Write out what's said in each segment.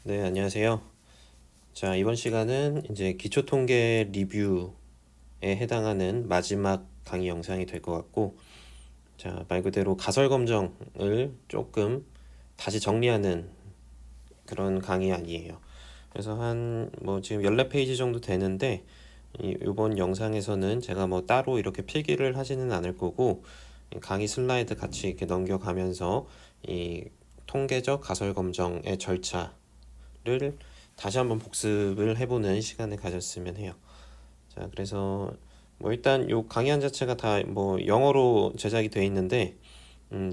네, 안녕하세요. 자, 이번 시간은 이제 기초 통계 리뷰에 해당하는 마지막 강의 영상이 될 것 같고, 자, 말 그대로 가설 검정을 조금 다시 정리하는 그런 강의 아니에요. 그래서 한 뭐 지금 14페이지 정도 되는데, 이번 영상에서는 제가 뭐 따로 이렇게 필기를 하지는 않을 거고, 이 강의 슬라이드 같이 이렇게 넘겨가면서 이 통계적 가설 검정의 절차를 다시 한번 복습을 해보는 시간을 가졌으면 해요. 자, 그래서 뭐 일단 요 강의안 자체가 다 뭐 영어로 제작이 돼 있는데,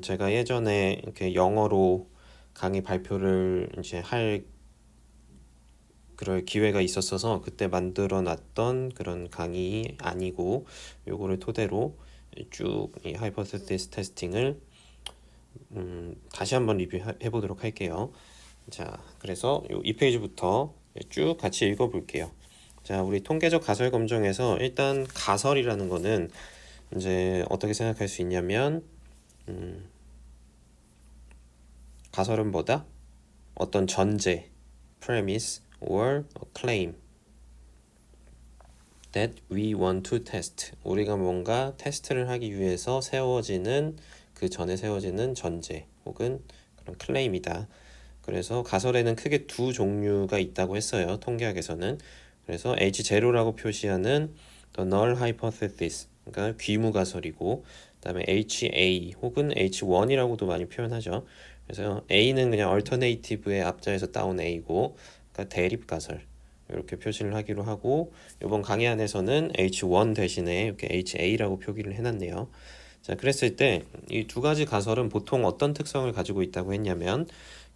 제가 예전에 이렇게 영어로 강의 발표를 이제 할 그럴 기회가 있었어서 그때 만들어 놨던 그런 강의 아니고, 요거를 토대로 쭉 이 하이퍼테시스 테스팅을 다시 한번 리뷰해 보도록 할게요. 자, 그래서 요 2페이지부터 쭉 같이 읽어 볼게요. 자, 우리 통계적 가설 검정에서 일단 가설이라는 거는 이제 어떻게 생각할 수 있냐면, 가설은 뭐다? 어떤 전제, premise or a claim that we want to test. 우리가 뭔가 테스트를 하기 위해서 세워지는, 그 전에 세워지는 전제 혹은 그런 클레임이다. 그래서 가설에는 크게 두 종류가 있다고 했어요. 통계학에서는. 그래서 H0라고 표시하는 the null hypothesis, 그러니까 귀무 가설이고, 그다음에 HA 혹은 H1이라고도 많이 표현하죠. 그래서 A는 그냥 alternative의 앞자에서 따온 A고, 그러니까 대립 가설, 이렇게 표시를 하기로 하고, 이번 강의 안에서는 H1 대신에 이렇게 HA라고 표기를 해놨네요. 자, 그랬을 때 이 두 가지 가설은 보통 어떤 특성을 가지고 있다고 했냐면,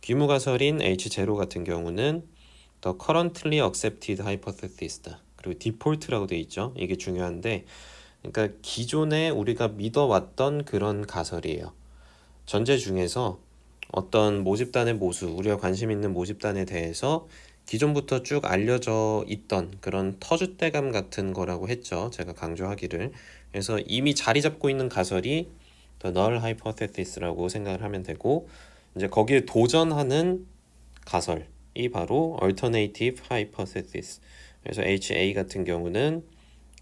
귀무 가설인 H0 같은 경우는 the currently accepted hypothesis다. 그리고 default라고 되어 있죠. 이게 중요한데, 그러니까 기존에 우리가 믿어왔던 그런 가설이에요. 전제 중에서 어떤 모집단의 모수, 우리가 관심 있는 모집단에 대해서 기존부터 쭉 알려져 있던 그런 터줏대감 같은 거라고 했죠. 제가 강조하기를. 그래서 이미 자리 잡고 있는 가설이 the null hypothesis라고 생각을 하면 되고, 이제 거기에 도전하는 가설이 바로 alternative hypothesis. 그래서 HA 같은 경우는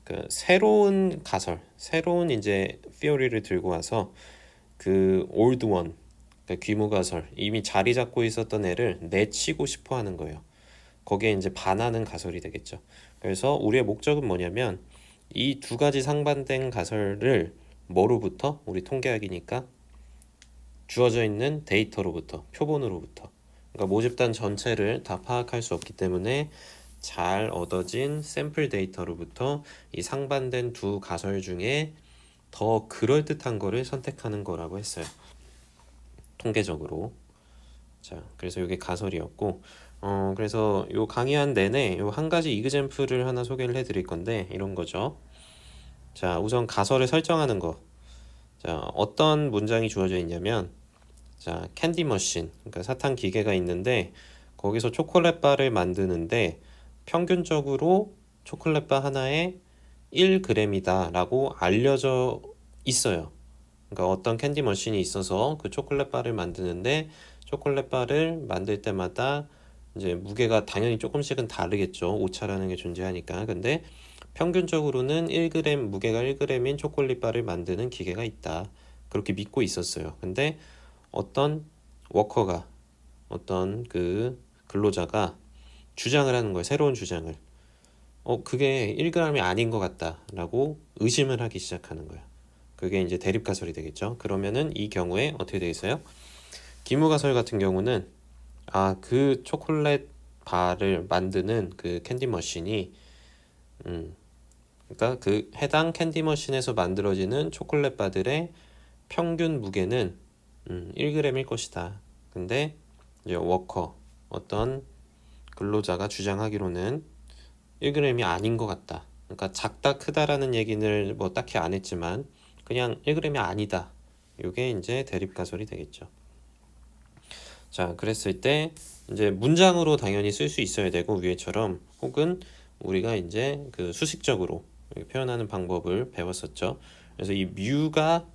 그 새로운 가설, 새로운 이제 theory를 들고 와서 그 old one, 그러니까 귀무 가설, 이미 자리 잡고 있었던 애를 내치고 싶어 하는 거예요. 거기에 이제 반하는 가설이 되겠죠. 그래서 우리의 목적은 뭐냐면, 이 두 가지 상반된 가설을 뭐로부터? 우리 통계학이니까 주어져 있는 데이터로부터, 표본으로부터, 그러니까 모집단 전체를 다 파악할 수 없기 때문에 잘 얻어진 샘플 데이터로부터 이 상반된 두 가설 중에 더 그럴듯한 거를 선택하는 거라고 했어요. 통계적으로. 자, 그래서 이게 가설이었고, 그래서 요 강의한 내내 요 한 가지 이그젬플을 하나 소개를 해드릴 건데, 이런 거죠. 자, 우선 가설을 설정하는 거. 자, 어떤 문장이 주어져 있냐면, 자, 캔디 머신, 그러니까 사탕 기계가 있는데, 거기서 초콜릿 바를 만드는데 평균적으로 초콜릿 바 하나에 1g이다 라고 알려져 있어요. 그러니까 어떤 캔디 머신이 있어서 그 초콜릿 바를 만드는데, 초콜릿 바를 만들 때마다 이제 무게가 당연히 조금씩은 다르겠죠. 오차라는 게 존재하니까. 근데 평균적으로는 1g, 무게가 1g인 초콜릿 바를 만드는 기계가 있다. 그렇게 믿고 있었어요. 근데 어떤 워커가, 어떤 그 근로자가 주장을 하는 거예요. 새로운 주장을. 그게 1g이 아닌 것 같다라고 의심을 하기 시작하는 거예요. 그게 이제 대립가설이 되겠죠. 그러면은 이 경우에 어떻게 되겠어요? 기무가설 같은 경우는, 그 초콜릿 바를 만드는 그 캔디 머신이, 그러니까 그 해당 캔디 머신에서 만들어지는 초콜릿 바들의 평균 무게는 1g일 것이다. 근데 이제 워커, 어떤 근로자가 주장하기로는 1g이 아닌 것 같다. 그러니까 작다 크다라는 얘기를 뭐 딱히 안 했지만 그냥 1g이 아니다. 이게 이제 대립가설이 되겠죠. 자, 그랬을 때 이제 문장으로 당연히 쓸 수 있어야 되고, 위에처럼, 혹은 우리가 이제 그 수식적으로 표현하는 방법을 배웠었죠. 그래서 이 뮤가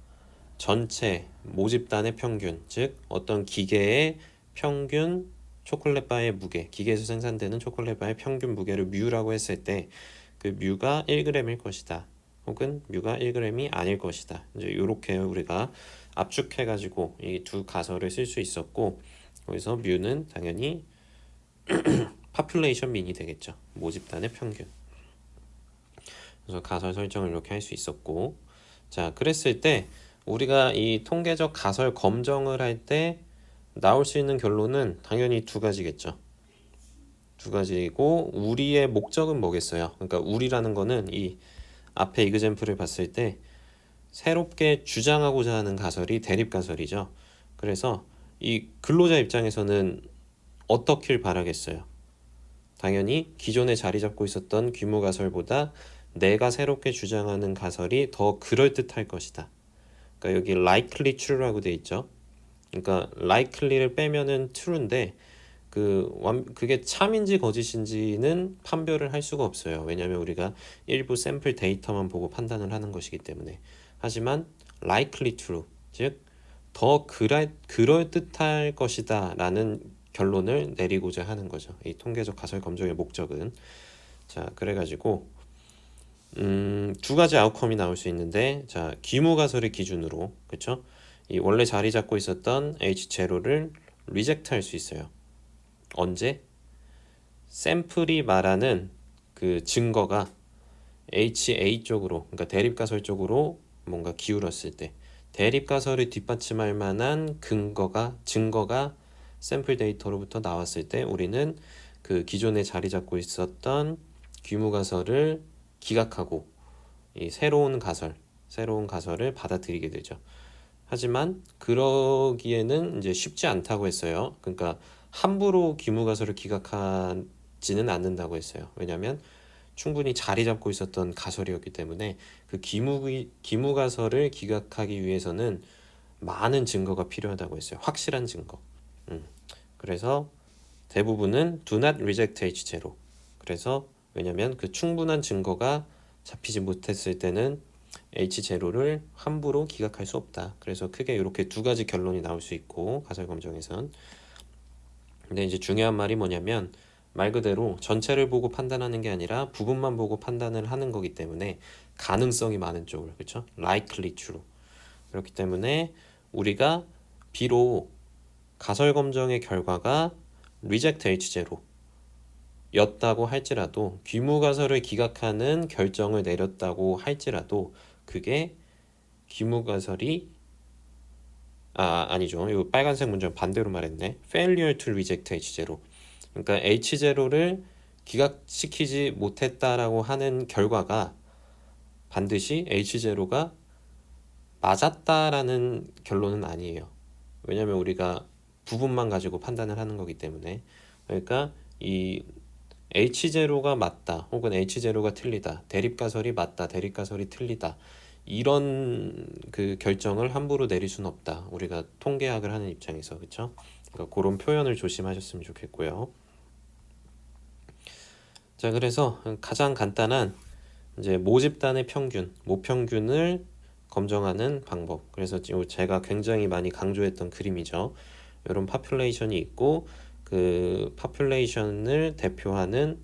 전체 모집단의 평균, 즉 어떤 기계의 평균 초콜릿 바의 무게, 기계에서 생산되는 초콜릿 바의 평균 무게를 뮤라고 했을 때 그 뮤가 1g일 것이다. 혹은 뮤가 1g이 아닐 것이다. 이제 이렇게 우리가 압축해가지고 이 두 가설을 쓸 수 있었고, 거기서 뮤는 당연히 population mean이 되겠죠. 모집단의 평균. 그래서 가설 설정을 이렇게 할 수 있었고, 자, 그랬을 때 우리가 이 통계적 가설 검정을 할 때 나올 수 있는 결론은 당연히 두 가지겠죠. 두 가지고, 우리의 목적은 뭐겠어요? 그러니까 우리라는 거는 이 앞에 이그젬플을 봤을 때 새롭게 주장하고자 하는 가설이 대립 가설이죠. 그래서 이 근로자 입장에서는 어떻길 바라겠어요? 당연히 기존에 자리 잡고 있었던 규모 가설보다 내가 새롭게 주장하는 가설이 더 그럴듯할 것이다. 그러니까 여기 likely true라고 돼 있죠. 그러니까 likely를 빼면은 true인데 그게 참인지 거짓인지는 판별을 할 수가 없어요. 왜냐하면 우리가 일부 샘플 데이터만 보고 판단을 하는 것이기 때문에. 하지만 likely true, 즉 더 그럴듯할 것이다 라는 결론을 내리고자 하는 거죠. 이 통계적 가설 검증의 목적은. 자, 그래가지고 두 가지 아웃컴이 나올 수 있는데, 자, 귀무 가설의 기준으로, 그쵸? 이 원래 자리 잡고 있었던 H0를 리젝트 할 수 있어요. 언제? 샘플이 말하는 그 증거가 HA 쪽으로, 그러니까 대립가설 쪽으로 뭔가 기울었을 때, 대립가설을 뒷받침할 만한 증거가 샘플 데이터로부터 나왔을 때 우리는 그 기존에 자리 잡고 있었던 귀무가설을 기각하고 이 새로운 가설을 받아들이게 되죠. 하지만 그러기에는 이제 쉽지 않다고 했어요. 그러니까 함부로 귀무가설을 기각하지는 않는다고 했어요. 왜냐하면 충분히 자리 잡고 있었던 가설이었기 때문에 그 기무가설을 기각하기 위해서는 많은 증거가 필요하다고 했어요. 확실한 증거. 그래서 대부분은 do not reject H0. 그래서 왜냐면 그 충분한 증거가 잡히지 못했을 때는 H0를 함부로 기각할 수 없다. 그래서 크게 이렇게 두 가지 결론이 나올 수 있고, 가설 검정에선. 근데 이제 중요한 말이 뭐냐면 말 그대로 전체를 보고 판단하는 게 아니라 부분만 보고 판단을 하는 거기 때문에 가능성이 많은 쪽을, 그렇죠? likely true. 그렇기 때문에 우리가 비록 가설 검정의 결과가 reject H0 였다고 할지라도, 귀무가설을 기각하는 결정을 내렸다고 할지라도 그게 귀무가설이 아니죠. 이 빨간색 문장 반대로 말했네. failure to reject H0. 그러니까 H0를 기각시키지 못했다라고 하는 결과가 반드시 H0가 맞았다라는 결론은 아니에요. 왜냐하면 우리가 부분만 가지고 판단을 하는 거기 때문에. 그러니까 이 H0가 맞다 혹은 H0가 틀리다, 대립가설이 맞다, 대립가설이 틀리다, 이런 그 결정을 함부로 내릴 수는 없다. 우리가 통계학을 하는 입장에서, 그렇죠? 그러니까 그런 표현을 조심하셨으면 좋겠고요. 자, 그래서 가장 간단한 이제 모집단의 평균, 모평균을 검정하는 방법. 그래서 제가 굉장히 많이 강조했던 그림이죠. 이런 파퓰레이션이 있고 그 파퓰레이션을 대표하는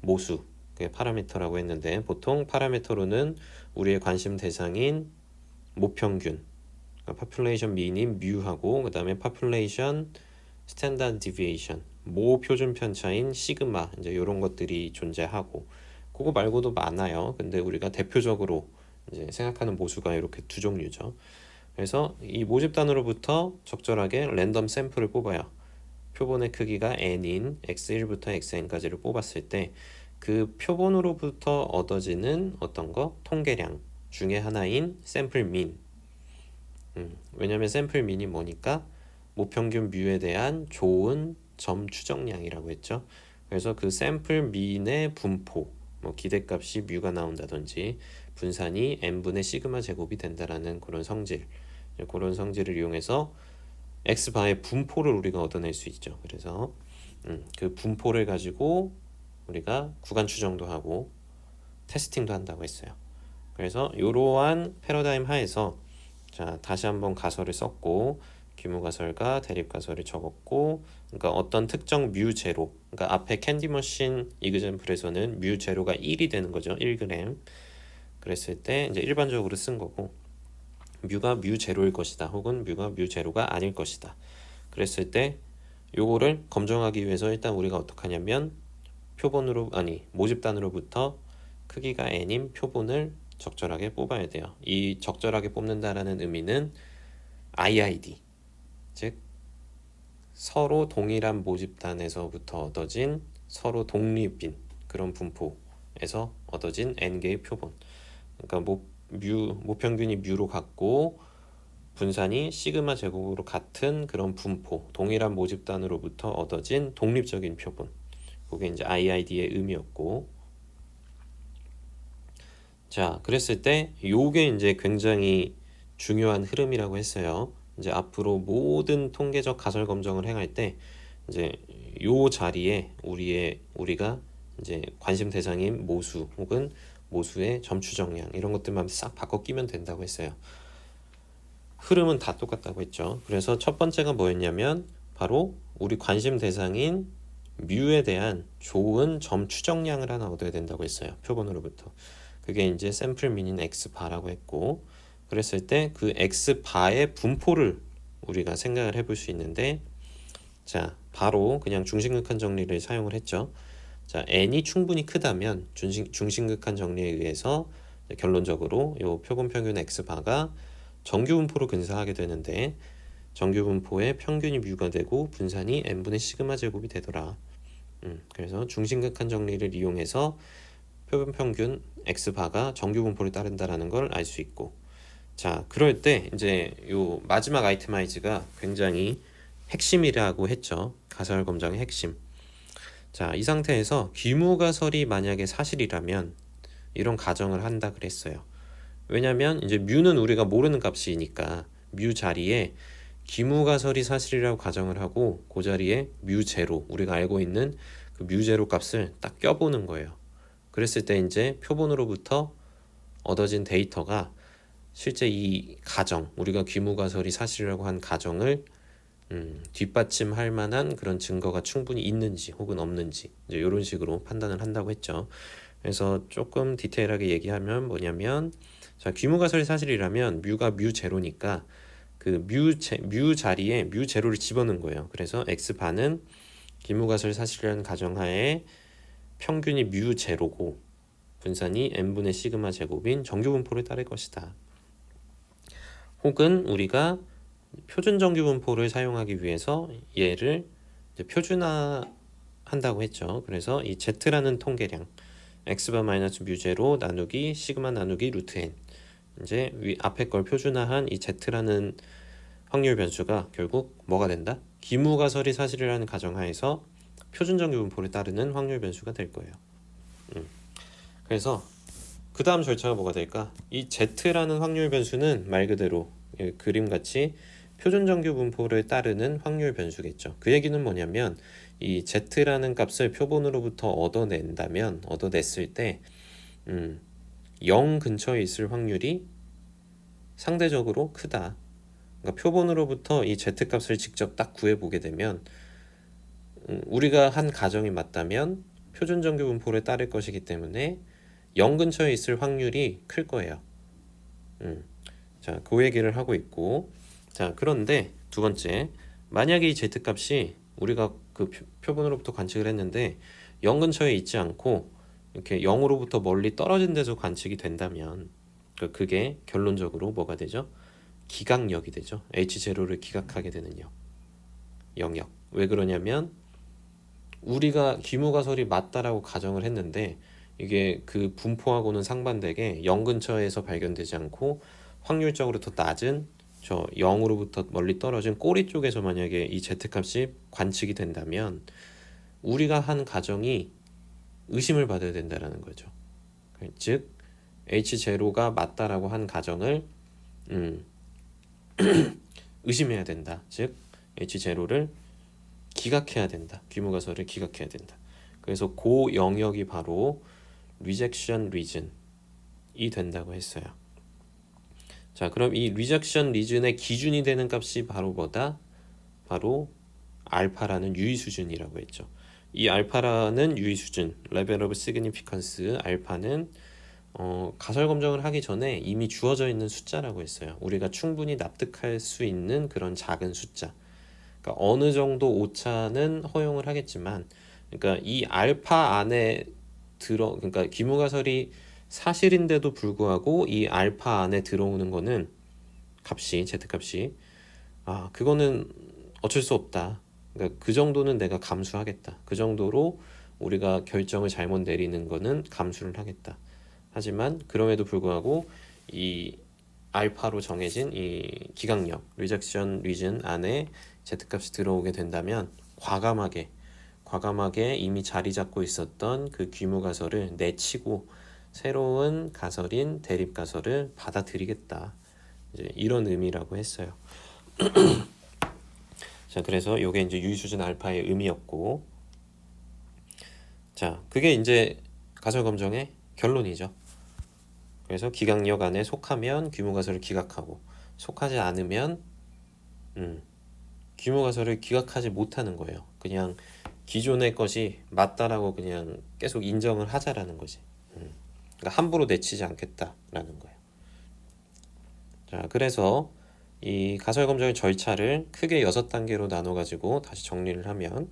모수, 그게 파라미터라고 했는데, 보통 파라미터로는 우리의 관심 대상인 모평균, 그러니까 파퓰레이션 미인 뮤하고, 그 다음에 파퓰레이션 스탠다드 디비에이션, 모 표준 편차인 시그마, 이제 이런 것들이 존재하고, 그거 말고도 많아요. 근데 우리가 대표적으로 이제 생각하는 모수가 이렇게 두 종류죠. 그래서 이 모집단으로부터 적절하게 랜덤 샘플을 뽑아요. 표본의 크기가 n인 x1부터 xn까지를 뽑았을 때 그 표본으로부터 얻어지는 어떤 거? 통계량 중에 하나인 샘플 민. 왜냐면 샘플 민이 뭐니까 모평균 뮤에 대한 좋은 점 추정량이라고 했죠. 그래서 그 샘플 민의 분포, 뭐 기대값이 뮤가 나온다든지 분산이 n분의 시그마 제곱이 된다라는 그런 성질을 이용해서 x바의 분포를 우리가 얻어낼 수 있죠. 그래서 그 분포를 가지고 우리가 구간 추정도 하고 테스팅도 한다고 했어요. 그래서 이러한 패러다임 하에서, 자, 다시 한번 가설을 썼고, 귀무가설과 대립가설을 적었고, 그러니까 어떤 특정 뮤 제로, 그러니까 앞에 캔디머신 이그젬플에서는 뮤 제로가 1이 되는 거죠. 1g. 그랬을 때 이제 일반적으로 쓴 거고, 뮤가 뮤 제로일 것이다, 혹은 뮤가 뮤 제로가 아닐 것이다. 그랬을 때 요거를 검증하기 위해서 일단 우리가 어떻게 하냐면 표본으로, 아니 모집단으로부터 크기가 n인 표본을 적절하게 뽑아야 돼요. 이 적절하게 뽑는다라는 의미는 IID, 즉 서로 동일한 모집단에서부터 얻어진 서로 독립인 그런 분포에서 얻어진 n개의 표본. 그러니까 모평균이 뮤로 같고 분산이 시그마 제곱으로 같은 그런 분포, 동일한 모집단으로부터 얻어진 독립적인 표본. 그게 이제 IID의 의미였고, 자, 그랬을 때 요게 이제 굉장히 중요한 흐름이라고 했어요. 이제 앞으로 모든 통계적 가설 검정을 행할 때 이제 요 자리에 우리가 이제 관심 대상인 모수 혹은 모수의 점추정량 이런 것들만 싹 바꿔 끼면 된다고 했어요. 흐름은 다 똑같다고 했죠. 그래서 첫 번째가 뭐였냐면 바로 우리 관심 대상인 뮤에 대한 좋은 점 추정량을 하나 얻어야 된다고 했어요. 표본으로부터. 그게 이제 샘플 민인 X바라고 했고, 그랬을 때 그 X바의 분포를 우리가 생각을 해볼 수 있는데, 자, 바로 그냥 중심극한 정리를 사용을 했죠. 자, n이 충분히 크다면 중심극한 정리에 의해서 결론적으로 요 표본 평균 X바가 정규 분포로 근사하게 되는데, 정규 분포의 평균이 뮤가 되고 분산이 n분의 시그마 제곱이 되더라. 그래서 중심극한 정리를 이용해서 표본 평균 X바가 정규 분포를 따른다라는 걸 알 수 있고, 자, 그럴 때 이제 요 마지막 아이테마이즈가 굉장히 핵심이라고 했죠. 가설 검정의 핵심. 자, 이 상태에서 귀무가설이 만약에 사실이라면 이런 가정을 한다 그랬어요. 왜냐면 이제 뮤는 우리가 모르는 값이니까 뮤 자리에 귀무가설이 사실이라고 가정을 하고 그 자리에 뮤 제로, 우리가 알고 있는 그 뮤 제로 값을 딱 껴보는 거예요. 그랬을 때 이제 표본으로부터 얻어진 데이터가 실제 이 가정, 우리가 귀무가설이 사실이라고 한 가정을 뒷받침할 만한 그런 증거가 충분히 있는지 혹은 없는지 이제 이런 식으로 판단을 한다고 했죠. 그래서 조금 디테일하게 얘기하면 뭐냐면, 자, 귀무가설이 사실이라면 뮤가 뮤 제로니까 그 뮤 자리에 뮤 제로를 집어넣은 거예요. 그래서 X바는 귀무가설 사실이라는 가정하에 평균이 뮤 제로고 분산이 n분의 시그마 제곱인 정규 분포를 따를 것이다. 혹은 우리가 표준 정규 분포를 사용하기 위해서 얘를 이제 표준화 한다고 했죠. 그래서 이 Z라는 통계량 X바 마이너스 뮤 제로 나누기 시그마 나누기 루트 n, 이제 앞에 걸 표준화한 이 Z라는 확률 변수가 결국 뭐가 된다? 귀무가설이 사실이라는 가정하에서 표준 정규 분포를 따르는 확률 변수가 될 거예요. 그래서 그 다음 절차가 뭐가 될까? 이 Z라는 확률 변수는 말 그대로 그림같이 표준 정규 분포를 따르는 확률 변수겠죠. 그 얘기는 뭐냐면 이 Z라는 값을 표본으로부터 얻어냈을 때 0 근처에 있을 확률이 상대적으로 크다. 그러니까 표본으로부터 이 Z 값을 직접 딱 구해보게 되면 우리가 한 가정이 맞다면 표준 정규 분포를 따를 것이기 때문에 0 근처에 있을 확률이 클 거예요. 자, 그 얘기를 하고 있고, 자, 그런데 두 번째, 만약에 이 Z 값이 우리가 그 표본으로부터 관측을 했는데 0 근처에 있지 않고 이렇게 0으로부터 멀리 떨어진 데서 관측이 된다면 그게 결론적으로 뭐가 되죠? 기각력이 되죠. H0를 기각하게 되는 영역. 왜 그러냐면 우리가 귀무가설이 맞다라고 가정을 했는데 이게 그 분포하고는 상반되게 0 근처에서 발견되지 않고 확률적으로 더 낮은 저 0으로부터 멀리 떨어진 꼬리 쪽에서 만약에 이 Z값이 관측이 된다면 우리가 한 가정이 의심을 받아야 된다라는 거죠. 즉 H0가 맞다라고 한 가정을 의심해야 된다. 즉 H0를 기각해야 된다. 귀무가설을 기각해야 된다. 그래서 그 영역이 바로 리젝션 리즌이 된다고 했어요. 자, 그럼 이 리젝션 리즌의 기준이 되는 값이 바로 뭐다? 바로 알파라는 유의 수준이라고 했죠. 이 알파라는 유의 수준, 레벨 오브 시그니피컨스 알파는 가설 검정을 하기 전에 이미 주어져 있는 숫자라고 했어요. 우리가 충분히 납득할 수 있는 그런 작은 숫자. 그러니까 어느 정도 오차는 허용을 하겠지만, 그러니까 이 알파 안에 그러니까 기무가설이 사실인데도 불구하고 이 알파 안에 들어오는 거는 Z값이 그거는 어쩔 수 없다. 그러니까 그 정도는 내가 감수하겠다. 그 정도로 우리가 결정을 잘못 내리는 거는 감수를 하겠다. 하지만 그럼에도 불구하고 이 알파로 정해진 이 기강력, 리젝션 리즌 안에 Z값이 들어오게 된다면 과감하게 이미 자리 잡고 있었던 그 귀무가설을 내치고 새로운 가설인 대립가설을 받아들이겠다. 이제 이런 의미라고 했어요. 자, 그래서 요게 이제 유의수준 알파의 의미였고, 자, 그게 이제 가설 검정의 결론이죠. 그래서 기강력 안에 속하면 귀무가설을 기각하고, 속하지 않으면 귀무가설을 기각하지 못하는 거예요. 그냥 기존의 것이 맞다라고 그냥 계속 인정을 하자라는 거지. 그러니까 함부로 내치지 않겠다라는 거예요. 자, 그래서 이 가설 검정의 절차를 크게 6단계로 나눠 가지고 다시 정리를 하면,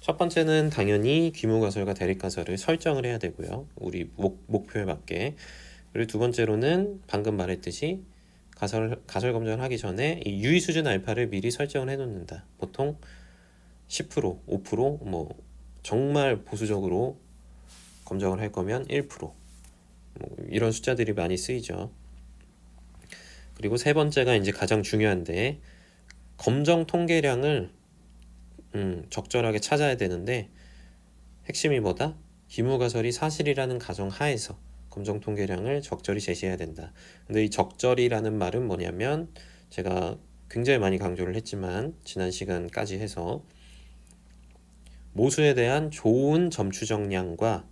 첫 번째는 당연히 귀무가설과 대립가설을 설정을 해야 되고요. 우리 목표에 맞게. 그리고 두 번째로는 방금 말했듯이 가설 검정을 하기 전에 이 유의 수준 알파를 미리 설정을 해 놓는다. 보통 10%, 5%, 뭐 정말 보수적으로 검정을 할 거면 1%, 뭐 이런 숫자들이 많이 쓰이죠. 그리고 세 번째가 이제 가장 중요한데, 검정 통계량을 적절하게 찾아야 되는데, 핵심이 뭐다? 기무가설이 사실이라는 가정 하에서 검정 통계량을 적절히 제시해야 된다. 근데 이 적절이라는 말은 뭐냐면, 제가 굉장히 많이 강조를 했지만 지난 시간까지 해서 모수에 대한 좋은 점추정량과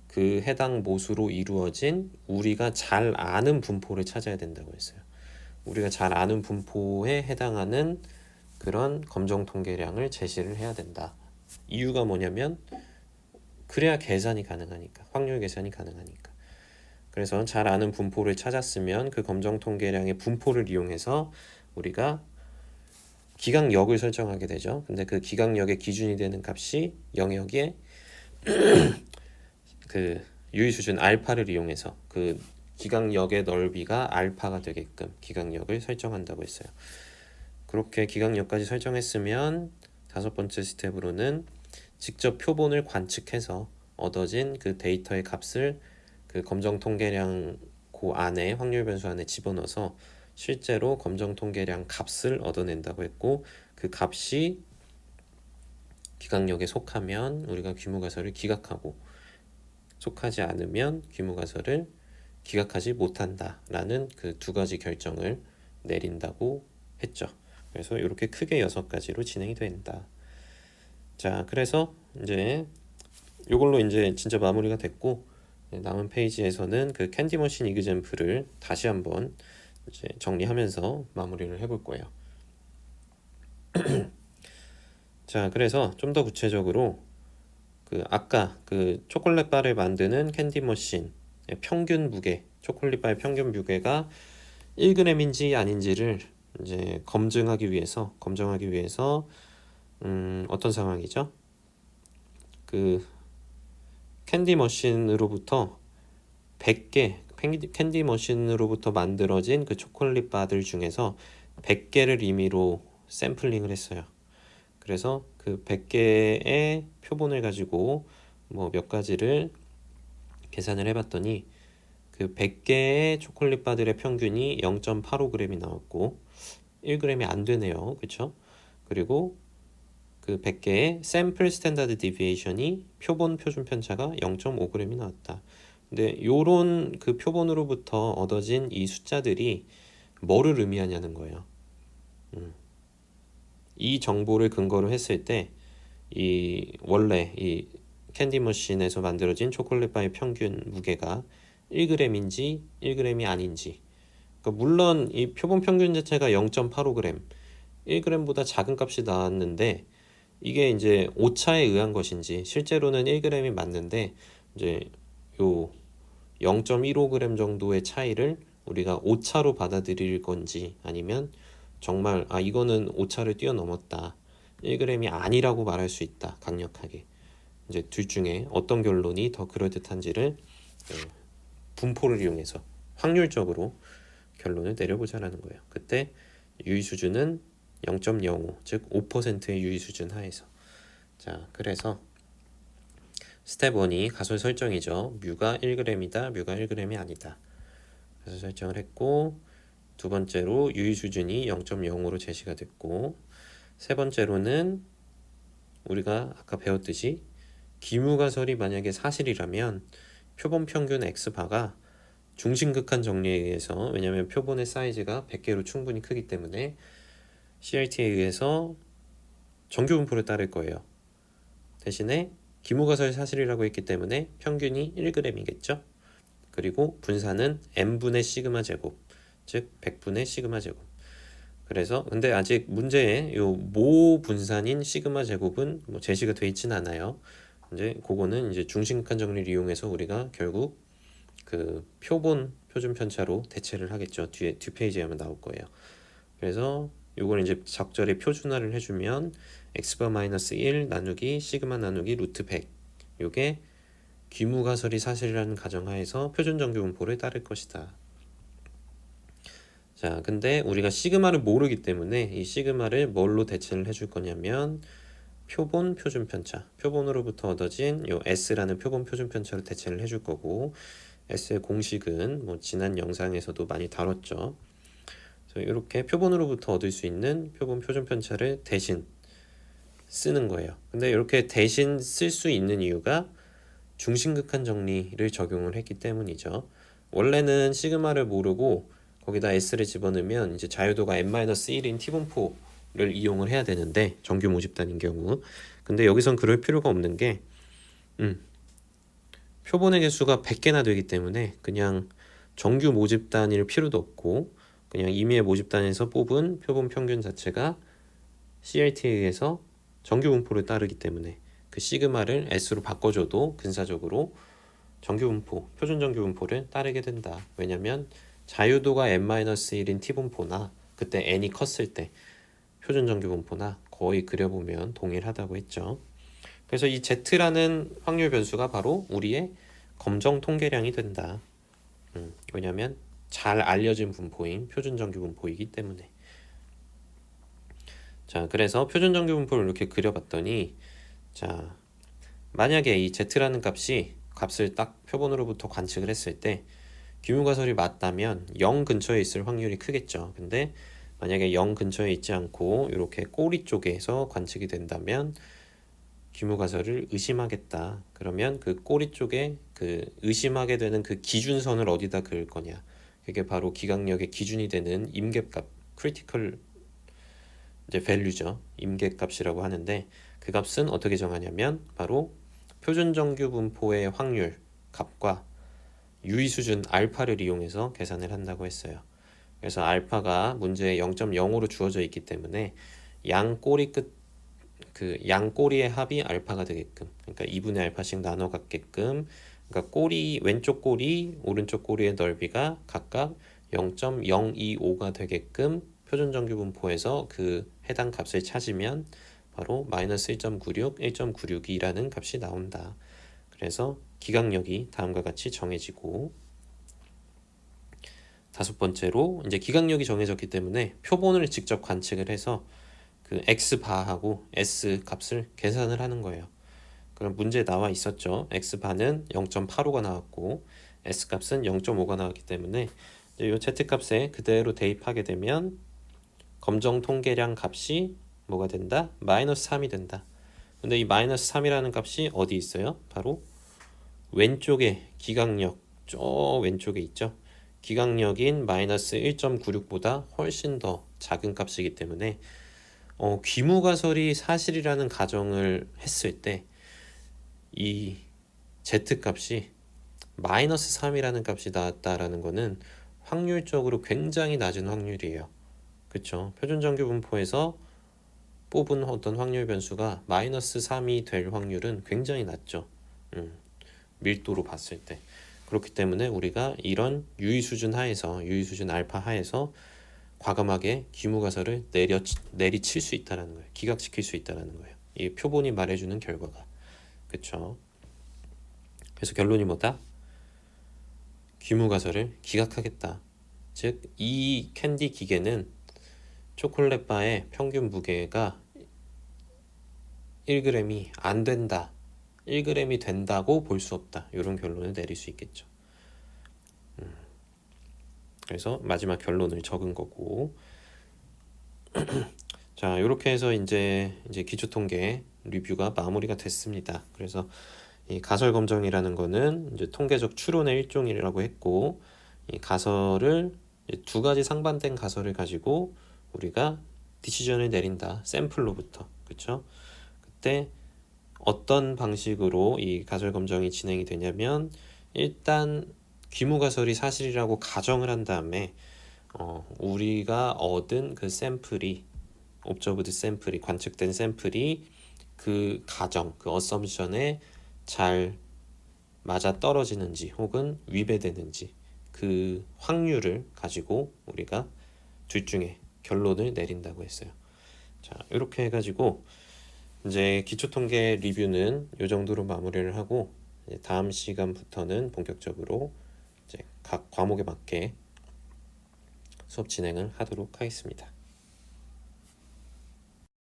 그 해당 모수로 이루어진 우리가 잘 아는 분포를 찾아야 된다고 했어요. 우리가 잘 아는 분포에 해당하는 그런 검정 통계량을 제시를 해야 된다. 이유가 뭐냐면 그래야 계산이 가능하니까, 확률 계산이 가능하니까. 그래서 잘 아는 분포를 찾았으면 그 검정 통계량의 분포를 이용해서 우리가 기강력을 설정하게 되죠. 근데 그 기강력의 기준이 되는 값이 영역의 그 유의 수준 알파를 이용해서 그 기강력의 넓이가 알파가 되게끔 기강력을 설정한다고 했어요. 그렇게 기강력까지 설정했으면 다섯 번째 스텝으로는 직접 표본을 관측해서 얻어진 그 데이터의 값을 그 검정 통계량 그 안에 확률 변수 안에 집어넣어서 실제로 검정 통계량 값을 얻어낸다고 했고, 그 값이 기강력에 속하면 우리가 귀무가설을 기각하고, 속하지 않으면 귀무가설을 기각하지 못한다라는 그 두 가지 결정을 내린다고 했죠. 그래서 이렇게 크게 6가지로 진행이 된다. 자, 그래서 이제 이걸로 이제 진짜 마무리가 됐고, 남은 페이지에서는 그 캔디머신 이그젬플을 다시 한번 이제 정리하면서 마무리를 해볼 거예요. 자, 그래서 좀 더 구체적으로 그 아까 그 초콜릿 바를 만드는 캔디머신의 평균 무게, 초콜릿 바의 평균 무게가 1g인지 아닌지를 이제 검증하기 위해서 어떤 상황이죠? 그 캔디 머신으로부터 100개 캔디 머신으로부터 만들어진 그 초콜릿 바들 중에서 100개를 임의로 샘플링을 했어요. 그래서 그 100개의 표본을 가지고 뭐 몇 가지를 계산을 해봤더니 그 100개의 초콜릿 바들의 평균이 0.85g이 나왔고 1g이 안 되네요. 그쵸? 그리고 그 100개의 샘플 스탠다드 디비에이션이 표본 표준 편차가 0.5g이 나왔다. 근데 요런 그 표본으로부터 얻어진 이 숫자들이 뭐를 의미하냐는 거예요. 이 정보를 근거로 했을 때 이 원래 이 캔디 머신에서 만들어진 초콜릿 바의 평균 무게가 1g인지 1g이 아닌지 그러니까 물론 이 표본 평균 자체가 0.85g, 1g보다 작은 값이 나왔는데 이게 이제 오차에 의한 것인지 실제로는 1g이 맞는데 이제 요 0.15g 정도의 차이를 우리가 오차로 받아들일 건지 아니면 정말 이거는 오차를 뛰어넘었다, 1g이 아니라고 말할 수 있다, 강력하게. 이제 둘 중에 어떤 결론이 더 그럴듯한지를 분포를 이용해서 확률적으로 결론을 내려보자라는 거예요. 그때 유의 수준은 0.05, 즉 5%의 유의 수준 하에서. 자, 그래서 스텝 1이 가설 설정이죠. 뮤가 1g이다, 뮤가 1g이 아니다. 가설 설정을 했고, 두 번째로 유의 수준이 0.05로 제시가 됐고, 세 번째로는 우리가 아까 배웠듯이 기무가설이 만약에 사실이라면 표본 평균 x바가 중심극한 정리에 의해서, 왜냐하면 표본의 사이즈가 100개로 충분히 크기 때문에 CRT에 의해서 정규 분포를 따를 거예요. 대신에 기무가설 사실이라고 했기 때문에 평균이 1g이겠죠. 그리고 분산은 n분의 시그마 제곱, 즉 100분의 시그마 제곱. 그래서 근데 아직 문제에 요 모 분산인 시그마 제곱은 뭐 제시가 돼 있진 않아요. 이제 그거는 이제 중심극한 정리를 이용해서 우리가 결국 그 표본 표준 편차로 대체를 하겠죠. 뒤에 뒷 페이지에 하면 나올 거예요. 그래서 요걸 이제 적절히 표준화를 해주면 x바 마이너스 1 나누기 시그마 나누기 루트 100, 요게 귀무가설이 사실이라는 가정하에서 표준 정규 분포를 따를 것이다. 자, 근데 우리가 시그마를 모르기 때문에 이 시그마를 뭘로 대체를 해줄 거냐면 표본 표준 편차, 표본으로부터 얻어진 요 s라는 표본 표준 편차로 대체를 해줄 거고, s의 공식은 뭐 지난 영상에서도 많이 다뤘죠. 그래서 이렇게 표본으로부터 얻을 수 있는 표본 표준 편차를 대신 쓰는 거예요. 근데 이렇게 대신 쓸 수 있는 이유가 중심극한 정리를 적용을 했기 때문이죠. 원래는 시그마를 모르고 거기다 s를 집어넣으면 이제 자유도가 n-1인 t분포를 이용을 해야 되는데, 정규 모집단인 경우. 근데 여기선 그럴 필요가 없는 게 표본의 개수가 100개나 되기 때문에 그냥 정규 모집단일 필요도 없고 그냥 임의의 모집단에서 뽑은 표본 평균 자체가 CRT에 의해서 정규 분포를 따르기 때문에 그 시그마를 s로 바꿔줘도 근사적으로 정규 분포, 표준 정규 분포를 따르게 된다. 왜냐면 자유도가 n-1인 t분포나 그때 n이 컸을 때 표준 정규 분포나 거의 그려보면 동일하다고 했죠. 그래서 이 z라는 확률 변수가 바로 우리의 검정 통계량이 된다. 왜냐면 잘 알려진 분포인 표준 정규 분포이기 때문에. 자, 그래서 표준 정규 분포를 이렇게 그려봤더니, 자, 만약에 이 z라는 값을 딱 표본으로부터 관측을 했을 때 귀무가설이 맞다면 0 근처에 있을 확률이 크겠죠. 근데 만약에 0 근처에 있지 않고 이렇게 꼬리 쪽에서 관측이 된다면 귀무가설을 의심하겠다. 그러면 그 꼬리 쪽에 그 의심하게 되는 그 기준선을 어디다 그을 거냐. 그게 바로 기강력의 기준이 되는 임계값, 크리티컬 이제 밸류죠. 임계값이라고 하는데, 그 값은 어떻게 정하냐면 바로 표준 정규 분포의 확률 값과 유의 수준 알파를 이용해서 계산을 한다고 했어요. 그래서 알파가 문제에 0.05로 주어져 있기 때문에 양 꼬리 양 꼬리의 합이 알파가 되게끔, 그러니까 2분의 알파씩 나눠 갖게끔, 그러니까 왼쪽 꼬리, 오른쪽 꼬리의 넓이가 각각 0.025가 되게끔 표준 정규 분포에서 그 해당 값을 찾으면 바로 마이너스 1.96, 1.962라는 값이 나온다. 그래서 기강력이 다음과 같이 정해지고, 다섯 번째로 이제 기강력이 정해졌기 때문에 표본을 직접 관측을 해서 그 x바하고 s 값을 계산을 하는 거예요. 그럼 문제에 나와 있었죠. x바는 0.85가 나왔고 s 값은 0.5가 나왔기 때문에 이 z 값에 그대로 대입하게 되면 검정 통계량 값이 뭐가 된다? 마이너스 3이 된다. 근데 이 마이너스 3이라는 값이 어디 있어요? 바로 왼쪽에 기강력, 저 왼쪽에 있죠. 기강력인 마이너스 1.96보다 훨씬 더 작은 값이기 때문에 귀무가설이 사실이라는 가정을 했을 때 이 z 값이 마이너스 3이라는 값이 나왔다라는 거는 확률적으로 굉장히 낮은 확률이에요. 그쵸? 표준정규분포에서 뽑은 어떤 확률 변수가 마이너스 3이 될 확률은 굉장히 낮죠. 밀도로 봤을 때. 그렇기 때문에 우리가 이런 유의수준 하에서, 유의수준 알파 하에서 과감하게 귀무가설을 내리칠 수 있다는 거예요. 기각시킬 수 있다는 거예요. 이 표본이 말해주는 결과가. 그쵸? 그래서 결론이 뭐다? 귀무가설을 기각하겠다. 즉, 이 캔디 기계는 초콜릿 바의 평균 무게가 1g이 안 된다. 1g이 된다고 볼 수 없다. 이런 결론을 내릴 수 있겠죠. 그래서 마지막 결론을 적은 거고. 자, 이렇게 해서 이제 기초통계 리뷰가 마무리가 됐습니다. 그래서 이 가설 검정이라는 거는 이제 통계적 추론의 일종이라고 했고, 이 가설을 두 가지 상반된 가설을 가지고 우리가 디시전을 내린다. 샘플로부터. 그렇죠? 그때 어떤 방식으로 이 가설 검정이 진행이 되냐면, 일단 귀무가설이 사실이라고 가정을 한 다음에 우리가 얻은 그 샘플이, 옵저브드 샘플이, 관측된 샘플이 그 가정, 그 어썸션에 잘 맞아 떨어지는지 혹은 위배되는지 그 확률을 가지고 우리가 둘 중에 결론을 내린다고 했어요. 자, 이렇게 해가지고 이제 기초통계 리뷰는 이 정도로 마무리를 하고, 이제 다음 시간부터는 본격적으로 이제 각 과목에 맞게 수업 진행을 하도록 하겠습니다.